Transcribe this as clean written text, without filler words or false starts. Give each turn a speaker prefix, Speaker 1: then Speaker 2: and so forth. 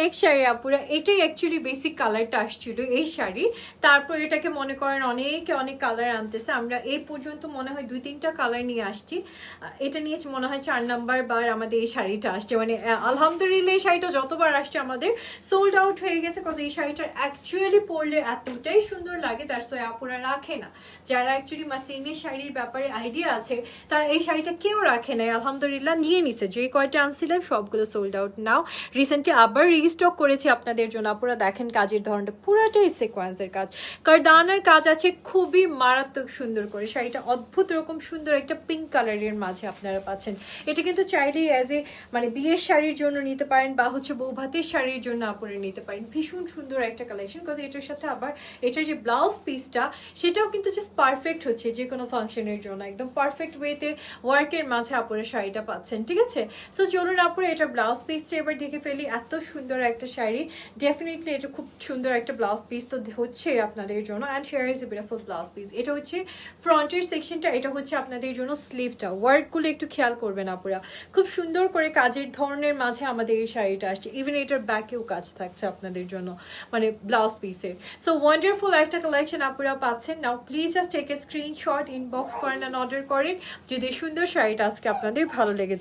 Speaker 1: Next sari আপুরা, এটাই actually basic কালারটা আসছিল এই শাড়ি, তারপর এটাকে মনে করেন অনেকে অনেক কালার আনতেছে। আমরা এই পর্যন্ত মনে হয় 2-3টা কালার নিয়ে আসছি। এটা নিয়েছি মনে হয় 4 নাম্বার বার আমাদের এই শাড়িটা আসছে। মানে আলহামদুলিল্লাহ এই শাড়িটা যতবার আসছে আমাদের সোল্ড আউট হয়ে গেছে, কজ এই শাড়িটা অ্যাকচুয়ালি পরলে এতটাই সুন্দর লাগে, দ্যাটস ওয়াই আপুরা রাখে না। যারা অ্যাকচুয়ালি মাসলিনের শাড়ির ব্যাপারে আইডিয়া আছে তারা এই শাড়িটা কেউ রাখে নাই, আলহামদুলিল্লাহ নিয়ে নিছে। যে কয়টা আনছিলাম সবগুলো সোল্ড আউট নাও। রিসেন্টলি আবার রিস্টক করেছি আপনাদের জন্য। আপুরা দেখেন কাজের ধরনটা পুরাটাই সিকোয়েন্সের কাজ, কারদানার কাজ আছে খুবই মারাত্মক সুন্দর করে। শাড়িটা অদ্ভুত রকম সুন্দর একটা পিঙ্ক কালারের মাঝে আপনারা পাচ্ছেন। এটা কিন্তু চাইলেই অ্যাজ এ মানে বিয়ের শাড়ির জন্য নিতে পারেন বা হচ্ছে বৌভাতের শাড়ির জন্য আপুরে নিতে পারেন। ভীষণ সুন্দর একটা কালেকশন, কজ এটার সাথে আবার এটার যে ব্লাউজ পিসটা সেটাও কিন্তু জাস্ট পারফেক্ট হচ্ছে যে কোনো ফাংশনের জন্য, একদম পারফেক্ট ওয়েতে ওয়ার্কের মাঝে আপুরে শাড়িটা পাচ্ছেন। ঠিক আছে, সো চলুন আপুরে এটা ব্লাউজ পিসটা এবার দেখে ফেলি। এত সুন্দর একটা শাড়ি, ডেফিনেটলি এটা খুব সুন্দর একটা ব্লাউজ পিস তো হচ্ছে আপনাদের জন্য। And hair is a beautiful blouse piece. এটা হচ্ছে ফ্রন্টের সেকশনটা, এটা হচ্ছে আপনাদের জন্য স্লিভটা। ওয়ার্কগুলো একটু খেয়াল করবেন আপুরা, খুব সুন্দর করে কাজের ধরনের মাঝে আমাদের এই শাড়িটা আসছে। ইভেন এটার ব্যাকেও কাজ থাকছে আপনাদের জন্য, মানে ব্লাউজ পিসের। সো ওয়ান্ডারফুল একটা কালেকশন আপুরা পাচ্ছেন। Now please just take a screenshot, inbox করেন অ্যান্ড অর্ডার করেন যদি সুন্দর শাড়িটা আজকে আপনাদের ভালো লেগেছে।